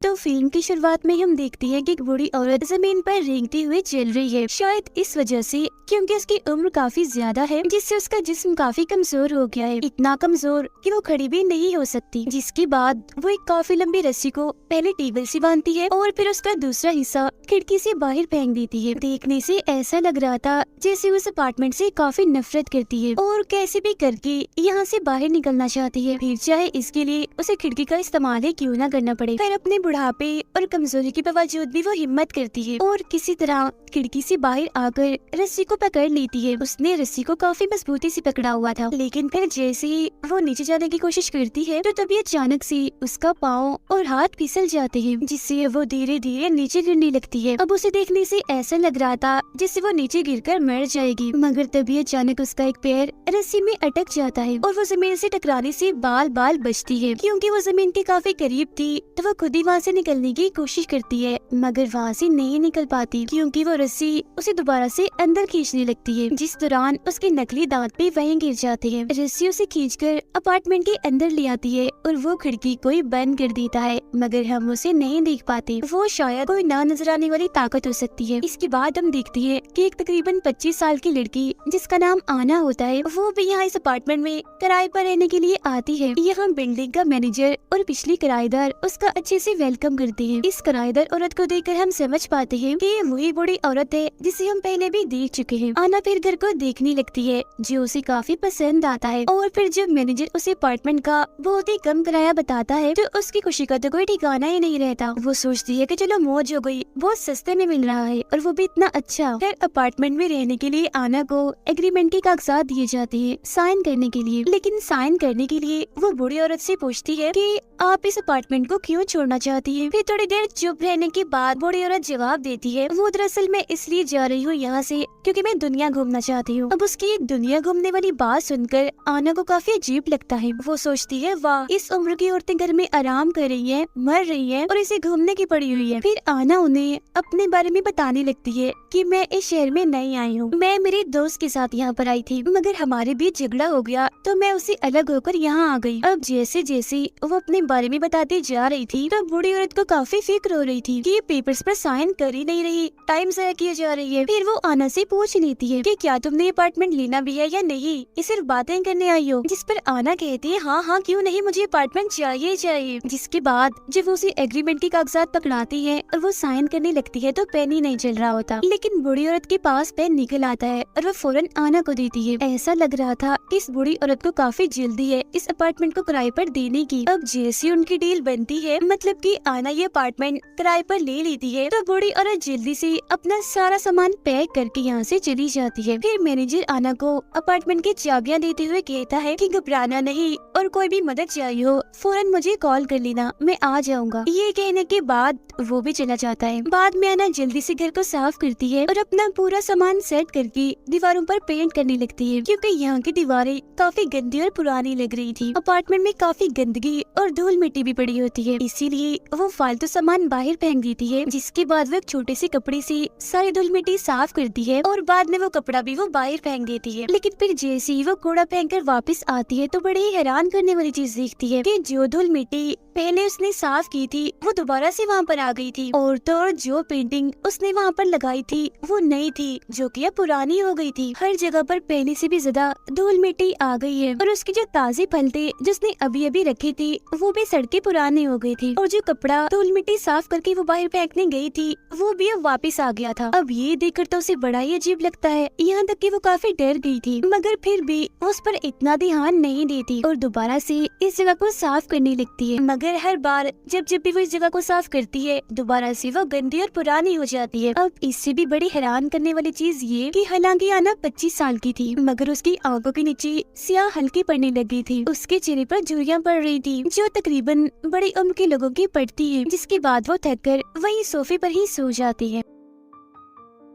तो फिल्म की शुरुआत में हम देखते हैं कि एक बूढ़ी औरत जमीन पर रेंगती हुई चल रही है, शायद इस वजह से क्योंकि उसकी उम्र काफी ज्यादा है, जिससे उसका जिस्म काफी कमजोर हो गया है, इतना कमजोर कि वो खड़ी भी नहीं हो सकती। जिसके बाद वो एक काफी लंबी रस्सी को पहले टेबल से बांधती है और फिर उसका दूसरा हिस्सा खिड़की से बाहर फेंक देती है। देखने से ऐसा लग रहा था जैसे उस अपार्टमेंट से काफी नफरत करती है और कैसे भी करके यहाँ से बाहर निकलना चाहती है, फिर चाहे इसके लिए उसे खिड़की का इस्तेमाल ही क्यों न करना पड़े। फिर अपने बुढ़ापे और कमजोरी के बावजूद भी वो हिम्मत करती है और किसी तरह खिड़की से बाहर आकर रस्सी को पकड़ लेती है। उसने रस्सी को काफी मजबूती से पकड़ा हुआ था, लेकिन फिर जैसे ही वो नीचे जाने की कोशिश करती है तो तभी अचानक से उसका पाँव और हाथ फिसल जाते हैं, जिससे वो धीरे धीरे नीचे गिरने लगती है। अब उसे देखने से ऐसा लग रहा था जिससे वो नीचे गिरकर मर जाएगी, मगर तभी अचानक उसका एक पैर रस्सी में अटक जाता है और वो जमीन से टकराने से बाल बाल बचती है। क्योंकि वो जमीन के काफी करीब थी तो वो खुद ही वहाँ से निकलने की कोशिश करती है, मगर वहाँ से नहीं निकल पाती क्योंकि वो रस्सी उसे दोबारा से अंदर खींचने लगती है, जिस दौरान उसके नकली दांत भी वहीं गिर जाते हैं। रस्सी उसे खींचकर अपार्टमेंट के अंदर ले आती है और वो खिड़की को ही बंद कर देता है, मगर हम उसे नहीं देख पाते। वो शायद कोई ना नजर आने वाली ताकत हो सकती है। इसके बाद हम देखते हैं कि एक तकरीबन 25 साल की लड़की जिसका नाम आना होता है, वो भी यहाँ इस अपार्टमेंट में किराए पर रहने के लिए आती है। यहाँ बिल्डिंग का मैनेजर और पिछली किराएदार उसका अच्छे से वेलकम करते हैं। इस किराएदार औरत को देखकर हम समझ पाते हैं कि ये वही बूढ़ी औरत है जिसे हम पहले भी देख चुके हैं। आना फिर घर को देखने लगती है जो उसे काफी पसंद आता है और फिर जब मैनेजर उसे अपार्टमेंट का बहुत ही कम किराया बताता है तो उसकी खुशी का तो कोई ठिकाना ही नहीं रहता। वो सोचती है कि चलो मौज हो गई, बहुत सस्ते में मिल रहा है और वो भी इतना अच्छा। फिर अपार्टमेंट में रहने के लिए आना को एग्रीमेंट के कागजात दिए जाते हैं साइन करने के लिए, लेकिन साइन करने के लिए वो बूढ़ी औरत से पूछती है कि आप इस अपार्टमेंट को क्यों छोड़ना चाहती है। फिर थोड़ी देर चुप रहने के बाद बूढ़ी औरत जवाब देती है, वो दरअसल मैं इसलिए जा रही हूँ यहाँ से क्योंकि मैं दुनिया घूमना चाहती हूँ। अब उसकी दुनिया घूमने वाली बात सुनकर आना को काफी अजीब लगता है। वो सोचती है वाह, इस उम्र की औरतें घर में आराम कर रही है, मर रही है और इसे घूमने की पड़ी हुई है। फिर आना उन्हें अपने बारे में बताने लगती है कि मैं इस शहर में नई आई हूँ, मैं मेरे दोस्त के साथ यहाँ पर आई थी, मगर हमारे बीच झगड़ा हो गया तो मैं उससे अलग होकर यहाँ आ गई। अब जैसे जैसे वो अपने बारे में बताती जा रही थी तो बूढ़ी औरत को काफी फिक्र हो रही थी कि ये पेपर्स पर साइन कर ही नहीं रही, टाइम ज़ाया किया जा रही है। फिर वो आना से पूछ लेती है कि क्या तुमने अपार्टमेंट लेना भी है या नहीं, ये सिर्फ बातें करने आई हो। जिस पर आना कहती है हाँ हाँ क्यों नहीं, मुझे अपार्टमेंट चाहिए चाहिए। जिसके बाद जब वो उसे एग्रीमेंट के कागजात पकड़ाती है और वो साइन करने लगती है तो पेन ही नहीं चल रहा होता, लेकिन बूढ़ी औरत के पास पेन निकल आता है और वो फौरन आना को देती है। ऐसा लग रहा था कि इस बूढ़ी औरत को काफी जल्दी है इस अपार्टमेंट को किराए पर देने की। अब जैसी उनकी डील बनती है, मतलब कि आना ये अपार्टमेंट किराए पर ले लेती है, तो बूढ़ी औरत जल्दी से अपना सारा सामान पैक करके यहाँ से चली जाती है। फिर मैनेजर आना को अपार्टमेंट की चाबियाँ देते हुए कहता है कि घबराना नहीं और कोई भी मदद चाहिए हो फौरन मुझे कॉल कर लेना, मैं आ जाऊंगा। ये कहने के बाद वो भी चला जाता है। बाद में आना जल्दी से घर को साफ करती है और अपना पूरा सामान सेट करके दीवारों पर पेंट करने लगती है, क्योंकि यहाँ की दीवारें काफी गंदी और पुरानी लग रही थी। अपार्टमेंट में काफी गंदगी और धूल मिट्टी भी पड़ी होती है, इसीलिए वो फालतू सामान बाहर फेंक देती है। जिसके बाद वो एक छोटे से कपड़े से सारी धूल मिट्टी साफ करती है और बाद में वो कपड़ा भी वो बाहर फेंक देती है। लेकिन फिर जैसे ही वो कूड़ा फेंक कर वापस आती है तो बड़ी ही हैरान करने वाली चीज देखती है कि जो धूल मिट्टी पहले उसने साफ की थी वो दोबारा से वहाँ पर आ गई थी, और तो और जो पेंटिंग उसने वहाँ पर लगाई थी वो नई थी जो कि अब पुरानी हो गई थी। हर जगह पर पहले से भी ज्यादा धूल मिट्टी आ गई है और उसके जो ताजे फल थे जिसने अभी अभी रखे थे वो भी सड़के पुराने हो गए थे, और जो कपड़ा धूल मिट्टी साफ करके वो बाहर फेंकने गई थी वो भी अब वापस आ गया था। अब ये देखकर तो उसे बड़ा ही अजीब लगता है, यहाँ तक कि वो काफी डर गई थी, मगर फिर भी उस पर इतना ध्यान नहीं देती और दोबारा से इस जगह को साफ करने लगती है। मगर हर बार जब भी वो इस जगह को साफ करती है दोबारा से वो गंदी और पुरानी हो जाती है। अब इससे भी बड़ी हैरान करने वाली चीज ये कि हालांकि आना 25 साल की थी, मगर उसकी आंखों के नीचे स्याह हल्की पड़ने लगी थी, उसके चेहरे पर झुर्रियां पड़ रही थी जो तकरीबन बड़ी उम्र के लोगों की पड़ती है। जिसके बाद वो थक कर वही सोफे पर ही सो जाती है।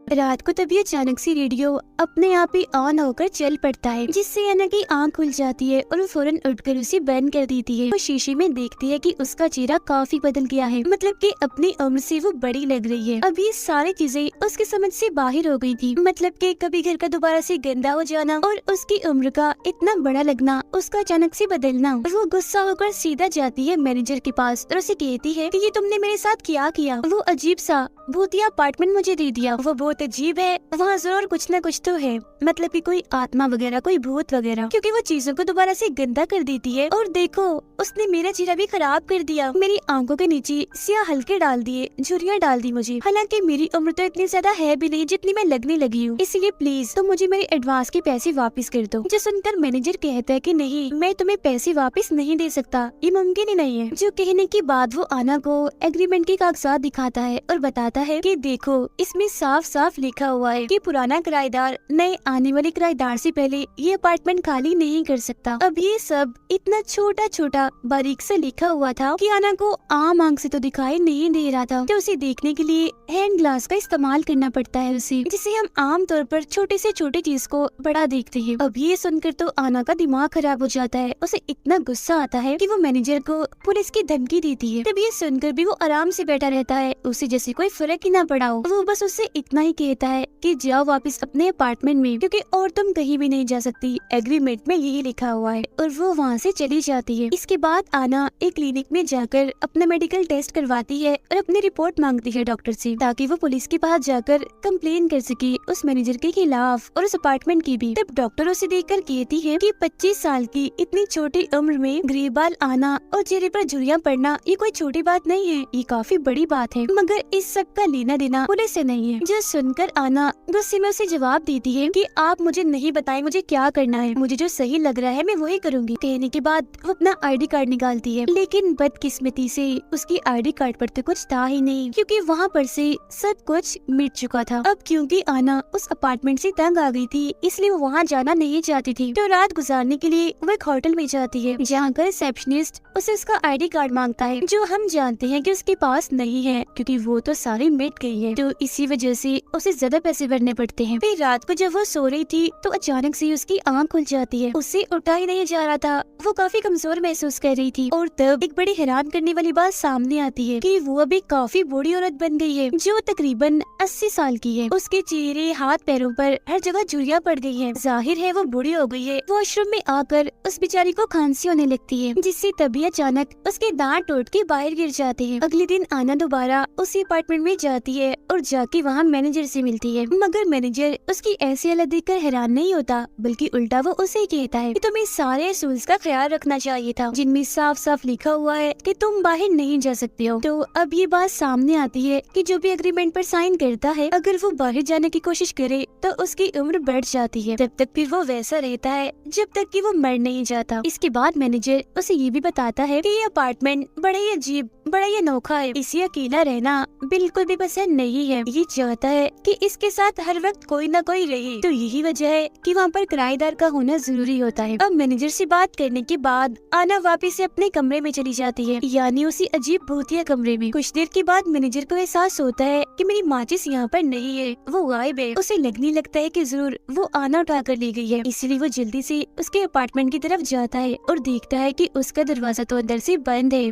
रात को तभी अचानक से रेडियो अपने आप ही ऑन होकर चल पड़ता है, जिससे अना की आंख खुल जाती है और वो फौरन उठकर उसे बंद कर देती है। वो शीशे में देखती है कि उसका चेहरा काफी बदल गया है, मतलब कि अपनी उम्र से वो बड़ी लग रही है। अब ये सारी चीजें उसकी समझ से बाहर हो गई थी, मतलब कि कभी घर का दोबारा से गंदा हो जाना और उसकी उम्र का इतना बड़ा लगना, उसका अचानक से बदलना। वो गुस्सा होकर सीधा जाती है मैनेजर के पास और उसे कहती है कि ये तुमने मेरे साथ क्या किया? वो अजीब सा भूतिया अपार्टमेंट मुझे दे दिया। वो बहुत अजीब है, वहाँ जरूर कुछ न कुछ तो है, मतलब कि कोई आत्मा वगैरह, कोई भूत वगैरह, क्योंकि वो चीजों को दोबारा से गंदा कर देती है। और देखो, उसने मेरा चेहरा भी खराब कर दिया, मेरी आंखों के नीचे स्याह हल्के डाल दिए, झुर्रियाँ डाल दी मुझे। हालांकि मेरी उम्र तो इतनी ज्यादा है भी नहीं जितनी मैं लगने लगी हूँ, इसलिए प्लीज तुम मुझे मेरे एडवांस के पैसे वापस कर दो। जो सुनकर मैनेजर कहता है कि नहीं, मैं तुम्हें पैसे वापस नहीं दे सकता, ये मुमकिन ही नहीं है। जो कहने के बाद वो आना को एग्रीमेंट के कागजात दिखाता है और बताता है कि देखो, इसमें साफ साफ लिखा हुआ है कि पुराना किराएदार नए आने वाले किराएदार से पहले ये अपार्टमेंट खाली नहीं कर सकता। अब ये सब इतना छोटा छोटा बारीक से लिखा हुआ था कि आना को आम आंख से तो दिखाई नहीं दे रहा था, तो उसे देखने के लिए हैंड ग्लास का इस्तेमाल करना पड़ता है उसे, जिसे हम आम तौर पर छोटे से छोटे चीज को बड़ा देखते हैं। अब ये सुनकर तो आना का दिमाग खराब हो जाता है, उसे इतना गुस्सा आता है कि वो मैनेजर को पुलिस की धमकी देती है। तब ये सुनकर भी वो आराम से बैठा रहता है, उसे जैसे कोई फर्क ही ना पड़ा हो। वो बस उससे इतना ही कहता है कि जाओ वापस अपने अपार्टमेंट में, क्योंकि और तुम कहीं भी नहीं जा सकती, एग्रीमेंट में यही लिखा हुआ है। और वो वहाँ से चली जाती है। इसके बाद आना एक क्लिनिक में जाकर अपना मेडिकल टेस्ट करवाती है और अपनी रिपोर्ट मांगती है डॉक्टर से, ताकि वो पुलिस के पास जाकर कंप्लेन कर सके उस मैनेजर के खिलाफ और उस अपार्टमेंट की भी। तब डॉक्टर उसे देखकर कहती है कि 25 साल की इतनी छोटी उम्र में ग्रे बाल आना और चेहरे पर झुर्रियां पड़ना ये कोई छोटी बात नहीं है, ये काफी बड़ी बात है, मगर इस सब का लेना देना पुलिस से नहीं है। जो सुनकर आना गुस्से में उसे जवाब देती है कि आप मुझे नहीं बताएं मुझे क्या करना है, मुझे जो सही लग रहा है मैं वही करूंगी। कहने के बाद वो अपना आईडी कार्ड निकालती है, लेकिन बदकिस्मती से उसकी आईडी कार्ड पर तो कुछ था ही नहीं, क्योंकि वहाँ पर से सब कुछ मिट चुका था। अब क्योंकि आना उस अपार्टमेंट से तंग आ गई थी, इसलिए वो वहाँ जाना नहीं चाहती थी, तो रात गुजारने के लिए वो एक होटल में जाती है, जहाँ का रिसेप्शनिस्ट उसे उसका आईडी कार्ड मांगता है, जो हम जानते हैं कि उसके पास नहीं है, क्योंकि वो तो सारी मिट गई है, तो इसी वजह से उसे ज्यादा पैसे भरने पड़ते हैं। फिर रात को जब वो सो रही थी तो अचानक से उसकी आंख खुल जाती है, उससे उठा ही नहीं जा रहा था, वो काफी कमजोर महसूस कर रही थी। और तब एक बड़ी हैरान करने वाली बात सामने आती है कि वो अभी काफी बूढ़ी औरत बन गई है, जो तकरीबन 80 साल की है। उसके चेहरे, हाथ, पैरों पर हर जगह झुर्रियां पड़ गई है, जाहिर है वो बूढ़ी हो गई है। वॉशरूम में आकर उस बेचारी को खांसी होने लगती है, जिससे तभी अचानक उसके दांत टूट के बाहर गिर जाते हैं। अगले दिन आना दोबारा उसी अपार्टमेंट में जाती है और जाके वहाँ मैनेजर से मिलती है, मगर मैनेजर उसकी ऐसी हालत देखकर हैरान नहीं होता, बल्कि उल्टा वो उसे कहता है कि तुम्हें सारे रूल्स का ख्याल रखना चाहिए था, जिनमें साफ साफ लिखा हुआ है कि तुम बाहर नहीं जा सकते हो। तो अब ये बात सामने आती है कि जो भी एग्रीमेंट पर साइन करता है, अगर वो बाहर जाने की कोशिश करे तो उसकी उम्र बढ़ जाती है, तब तक फिर वो वैसा रहता है जब तक कि वो मर नहीं जाता। इसके बाद मैनेजर उसे ये भी बताता है कि ये अपार्टमेंट बड़ा ही अजीब, बड़ा ही अनोखा है, इसे अकेला रहना बिल्कुल भी पसंद नहीं है, ये चाहता है कि इसके साथ हर वक्त कोई ना कोई रहे, तो यही वजह है कि वहाँ पर किराएदार का होना जरूरी होता है। अब मैनेजर से बात करने के बाद आना वापस से अपने कमरे में चली जाती है, यानी उसी अजीब भूतिया कमरे में। कुछ देर के बाद मैनेजर को एहसास होता है कि मेरी माचिस यहाँ पर नहीं है, वो गायब है। उसे लगने लगता है कि जरूर वो आना उठा कर ले गई है, इसलिए वो जल्दी से उसके अपार्टमेंट की तरफ जाता है और देखता है कि उसका दरवाजा तो अंदर से बंद है।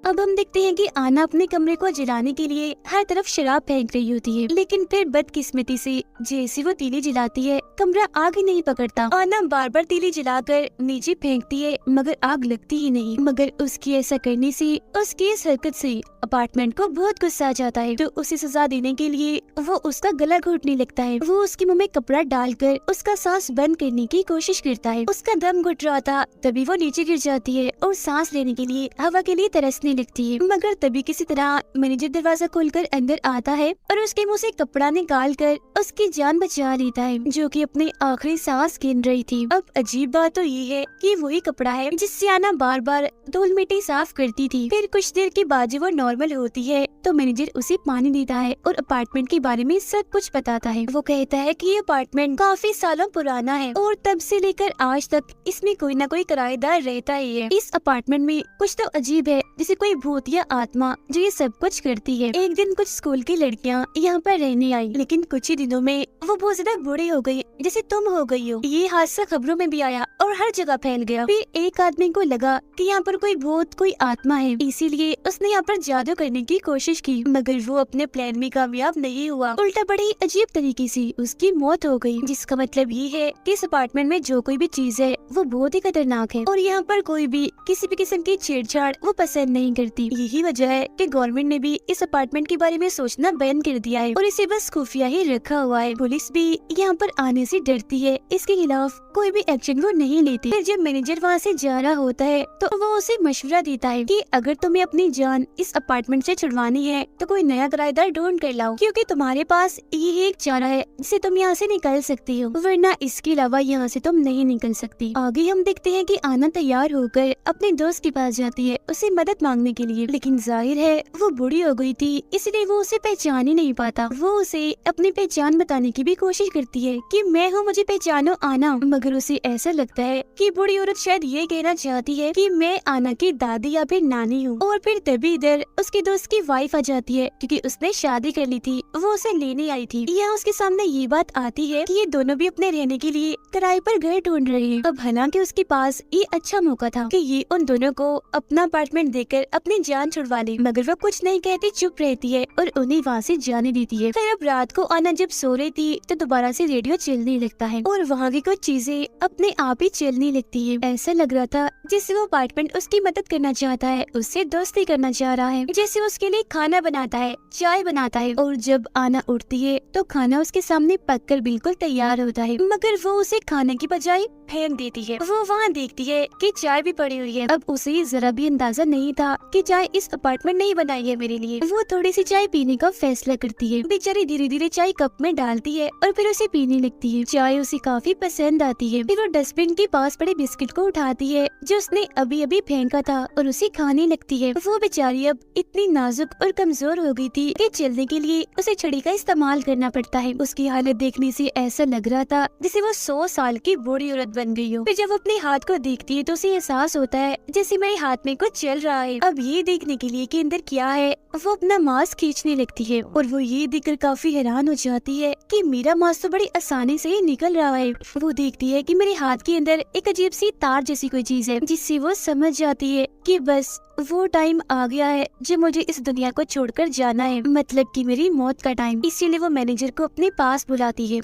अब हम देखते हैं कि आना अपने कमरे को जलाने के लिए हर तरफ शराब फेंक रही होती है, लेकिन फिर बदकिस्मती से जैसे वो तीली जलाती है, कमरा आग ही नहीं पकड़ता। आना बार बार तीली जलाकर नीचे फेंकती है, मगर आग लगती ही नहीं। मगर उसकी ऐसा करने से, उसकी इस हरकत से अपार्टमेंट को बहुत गुस्सा आ जाता है, तो उसे सजा देने के लिए वो उसका गला घोटने लगता है। वो उसके मुंह में कपड़ा डालकर उसका सांस बंद करने की कोशिश करता है। उसका दम घुट रहा था, तभी वो नीचे गिर जाती है और सांस लेने के लिए हवा के लिए तरसने लगती है। मगर तभी किसी तरह मैनेजर दरवाजा खोलकर अंदर आता है और उसके मुंह से कपड़ा निकाल कर उसकी जान बचा लेता है, जो कि अपनी आखिरी सांस गिन रही थी। अब अजीब बात तो ये है कि वही कपड़ा है जिससे आना बार बार धूल मिट्टी साफ करती थी। फिर कुछ देर के बाद जब वो नॉर्मल होती है तो मैनेजर उसे पानी देता है और अपार्टमेंट के बारे में सब कुछ बताता है। वो कहता है कि ये अपार्टमेंट काफी सालों पुराना है और तब से लेकर आज तक इसमें कोई ना कोई किराएदार रहता ही है। इस अपार्टमेंट में कुछ तो अजीब है जिसे कोई भूत या आत्मा जो ये सब कुछ करती है। एक दिन कुछ स्कूल की लड़कियाँ यहाँ पर रहने आई, लेकिन कुछ ही दिनों में वो बहुत ज्यादा बूढ़ी हो गई, जैसे तुम हो गई हो। ये हादसा खबरों में भी आया और हर जगह फैल गया। फिर एक आदमी को लगा कि यहाँ पर कोई भूत, कोई आत्मा है, इसीलिए उसने यहाँ पर जादू करने की कोशिश की, मगर वो अपने प्लान में कामयाब नहीं हुआ। उल्टा बड़ी अजीब तरीके से उसकी मौत हो गई, जिसका मतलब ये है कि इस अपार्टमेंट में जो कोई भी चीज है वो बहुत ही खतरनाक है और यहाँ पर कोई भी किसी भी किस्म की छेड़छाड़ वो पसंद नहीं करती। यही वजह है कि गवर्नमेंट ने भी इस अपार्टमेंट के बारे में सोचना बैन कर दिया है और इसे बस खुफिया ही रखा हुआ है। पुलिस भी यहाँ पर आने से डरती है, इसके खिलाफ कोई भी एक्शन वो नहीं लेती। फिर जब मैनेजर वहाँ से जा रहा होता है तो वो उसे मशवरा देता है कि अगर तुम्हें अपनी जान इस अपार्टमेंट से छुड़वानी है तो कोई नया किराएदार ढूंढ कर लाओ, क्योंकि तुम्हारे पास ये एक चारा है जिससे तुम यहाँ से निकल सकती हो, वरना इसके अलावा यहाँ से तुम नहीं निकल सकती। आगे हम देखते हैं कि आना तैयार होकर अपने दोस्त के पास जाती है उसे मदद मांगने के लिए, लेकिन जाहिर है वो बूढ़ी हो गई थी, इसलिए वो उसे पहचान ही नहीं पाता। वो उसे अपनी पहचान बताने की भी कोशिश करती है कि मैं हूँ, मुझे पहचानो आना, मगर उसे ऐसा लगता है कि बूढ़ी औरत शायद ये कहना चाहती है कि मैं आना की दादी या फिर नानी हूँ। और फिर तभी इधर उसके दोस्त की वाइफ आ जाती है, क्योंकि उसने शादी कर ली थी, वो उसे लेने आई थी। यहाँ उसके सामने ये बात आती है कि ये दोनों भी अपने रहने के लिए किराए पर घर ढूंढ रहे हैं। अब हालांकि उसके पास ये अच्छा मौका था कि ये उन दोनों को अपना अपार्टमेंट देकर अपनी जान छुड़वा ले, मगर वो कुछ नहीं कहती, चुप रहती है और उन्हें वहाँ से जाने देती है। फिर अब रात को आना जब सो रही थी तो दोबारा से रेडियो चलने लगता है और वहाँ की कुछ चीजें अपने आप ही चलने लगती है। ऐसा लग रहा था जैसे वो अपार्टमेंट उसकी मदद करना चाहता है, उससे दोस्ती करना चाह रहा है, जैसे उसके लिए खाना बनाता है, चाय बनाता है, और जब आना उठती है तो खाना उसके सामने पककर बिल्कुल तैयार होता है, मगर वो उसे खाने की बजाय फेंक देती है। वो वहाँ देखती है कि चाय भी पड़ी हुई है। अब उसे जरा भी अंदाजा नहीं था कि चाय इस अपार्टमेंट नहीं बनाई है मेरे लिए। वो थोड़ी सी चाय पीने का फैसला करती है। बेचारी धीरे धीरे चाय कप में डालती है और फिर उसे पीने लगती है। चाय उसे काफी पसंद आती है। फिर वो डस्टबिन के पास पड़े बिस्किट को उठाती है जो उसने अभी अभी फेंका था और उसे खाने लगती है। वो बेचारी अब इतनी नाजुक और कमजोर हो गई थी कि चलने के लिए उसे छड़ी का इस्तेमाल करना पड़ता है। उसकी हालत देखने से ऐसा लग रहा था जैसे वो 100 साल की बूढ़ी औरत बन गई हो। फिर जब अपने हाथ को देखती है तो उसे एहसास होता है जैसे मेरे हाथ में कुछ चल रहा है। अब ये देखने के लिए कि अंदर क्या है, वो अपना मास्क खींचने लगती है और वो ये देखकर काफी हैरान हो जाती है कि मेरा मास्क तो बड़ी आसानी से ही निकल रहा है। वो देखती है कि मेरे हाथ के अंदर एक अजीब सी तार जैसी कोई चीज है, जिससे वो समझ जाती है कि बस वो टाइम आ गया है जब मुझे इस दुनिया को छोड़कर जाना है, मतलब कि मेरी मौत का टाइम। इसीलिए वो मैनेजर को अपने पास बुलाती है।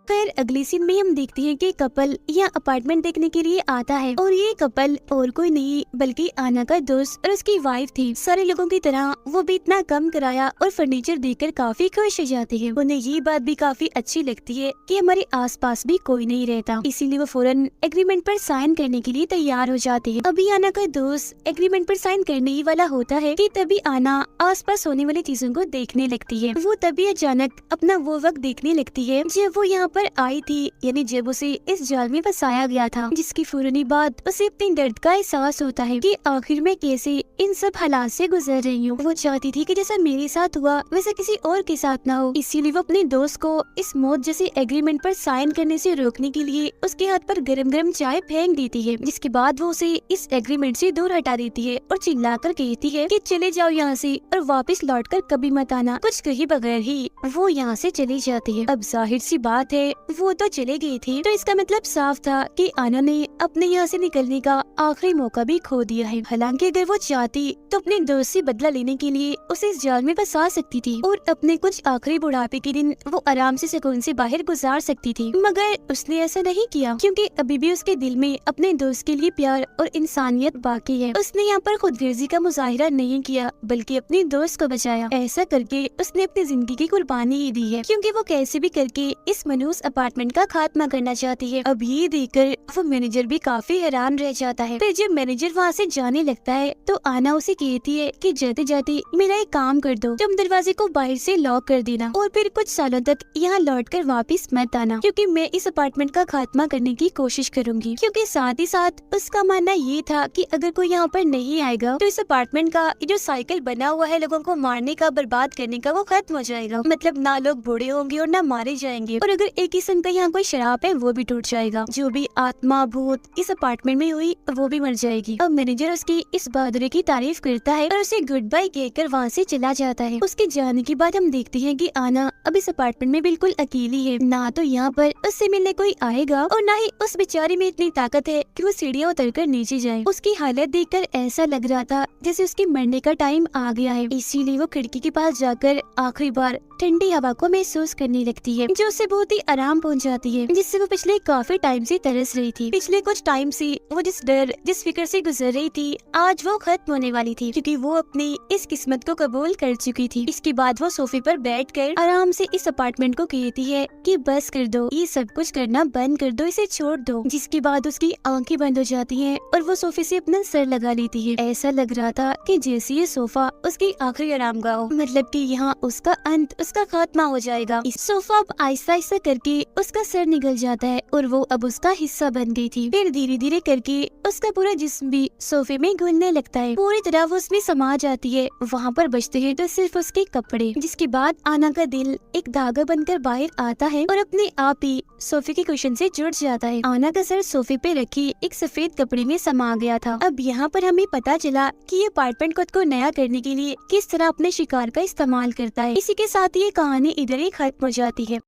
फिर अगली सीन में हम देखते हैं कि कपल यहाँ अपार्टमेंट देखने के लिए आता है और ये कपल और कोई नहीं बल्कि आना का दोस्त और उसकी वाइफ थी। सारे लोगों की तरह वो भी इतना कम किराया और फर्नीचर देखकर काफी खुश हो जाती है। उन्हें ये बात भी काफी अच्छी लगती है कि हमारे आसपास भी कोई नहीं रहता, इसीलिए वो फौरन एग्रीमेंट पर साइन करने के लिए तैयार हो जाती है। अभी आना का दोस्त एग्रीमेंट पर साइन करने ही वाला होता है कि तभी आना आसपास होने वाली चीजों को देखने लगती है। वो तभी अचानक अपना वो वक्त देखने लगती है जब वो यहाँ पर आई थी, यानी जब उसे इस जाल में फंसाया गया था, जिसकी फौरनी बाद उसे अपने दर्द का एहसास होता है कि आखिर में कैसे इन सब हालात से गुजर रही हूँ। वो चाहती थी कि जैसा मेरे साथ हुआ वैसा किसी और के साथ ना हो, इसीलिए वो अपने दोस्त को इस मौत जैसे एग्रीमेंट पर साइन करने से रोकने के लिए उसके हाथ पर गरम गरम चाय फेंक देती है, जिसके बाद वो उसे इस एग्रीमेंट से दूर हटा देती है और चिल्लाकर कहती है कि चले जाओ यहाँ से और वापस लौटकर कभी मत आना। कुछ कहे बगैर ही वो यहाँ से चली जाती है। अब जाहिर सी बात है वो तो चले गई थी, तो इसका मतलब साफ था कि आना ने अपने यहाँ से निकलने का आखिरी मौका भी खो दिया है। हालांकि अगर वो चाहती तो अपने दोस्त से बदला लेने के लिए उसे इस जाल में फंसा सकती थी और अपने कुछ आखिरी बुढ़ापे के दिन वो आराम से सुकून से बाहर गुजार सकती थी, मगर उसने ऐसा नहीं किया क्योंकि अभी भी उसके दिल में अपने दोस्त के लिए प्यार और इंसानियत बाकी है। उसने यहाँ पर खुदगर्जी का मुजाहिरा नहीं किया बल्कि अपने दोस्त को बचाया। ऐसा करके उसने अपनी जिंदगी की कुर्बानी ही दी है, क्योंकि वो कैसे भी करके इस मनूस अपार्टमेंट का खात्मा करना चाहती है। अब ये देखकर वो मैनेजर भी काफी हैरान रह जाता है। फिर जब मैनेजर वहाँ से जाने लगता है तो आना उसे कहती है कि जाते जाते मेरा एक काम कर दो, तुम दरवाजे को बाहर से लॉक कर देना और फिर कुछ सालों तक यहाँ लौटकर वापस मत आना, क्योंकि मैं इस अपार्टमेंट का खात्मा करने की कोशिश करूंगी। क्योंकि साथ ही साथ उसका मानना ये था कि अगर कोई यहाँ पर नहीं आएगा तो इस अपार्टमेंट का जो साइकिल बना हुआ है लोगों को मारने का, बर्बाद करने का, वो खत्म हो जाएगा। मतलब ना लोग बूढ़े होंगे और ना मारे जाएंगे, और अगर एक किस्म का यहाँ कोई शराब है वो भी टूट जाएगा। जो भी आत्मा भूत इस अपार्टमेंट में हुई वो भी मर जाएगी। अब मैनेजर उसकी इस बहादुरी की तारीफ करता है और उसे गुड बाय कहकर वहाँ से चला जाता है। उसके जाने के बाद हम देखते हैं कि आना अब इस अपार्टमेंट में बिल्कुल अकेली है। ना तो यहाँ पर उससे मिलने कोई आएगा और ना ही उस बेचारी में इतनी ताकत है कि वो सीढ़ियाँ उतरकर नीचे जाए। उसकी हालत देखकर ऐसा लग रहा था जैसे उसके मरने का टाइम आ गया है। इसीलिए वो खिड़की के पास जाकर आखिरी बार ठंडी हवा को महसूस करने लगती है, जो उसे बहुत ही आराम पहुंचाती है, जिससे वो पिछले काफी टाइम से तरस रही थी। पिछले कुछ टाइम से वो जिस डर जिस फिक्र से गुजर रही थी आज वो खत्म होने वाली थी, क्योंकि वो अपनी इस किस्मत को कबूल कर चुकी थी। इसके बाद वो सोफे पर बैठकर आराम से इस अपार्टमेंट को कहती है कि बस कर दो, ये सब कुछ करना बंद कर दो, इसे छोड़ दो। जिसके बाद उसकी आंखें बंद हो जाती हैं और वो सोफे से अपना सर लगा लेती है। ऐसा लग रहा था कि जैसे ये सोफा उसकी आखिरी आरामगाह हो, मतलब कि यहाँ उसका अंत, उसका खात्मा हो जाएगा। इस सोफा अब आहिस्ता आहिस्ता करके उसका सर निकल जाता है और वो अब उसका हिस्सा बन गई थी। फिर धीरे धीरे करके उसका पूरा जिस्म भी सोफे में घुलने लगता है, पूरी तरह वो उसमें समा जाती है। वहाँ पर बचते हैं तो सिर्फ उसके कपड़े। जिसके बाद आना का दिल एक धागा बनकर बाहर आता है और अपने आप ही सोफे के कुशन से जुड़ जाता है। आना का सर सोफे पे रखी एक सफेद कपड़े में समा गया था। अब यहाँ पर हमें पता चला कि ये अपार्टमेंट खुद को नया करने के लिए किस तरह अपने शिकार का इस्तेमाल करता है। इसी के साथ ये कहानी इधर ही खत्म हो जाती है।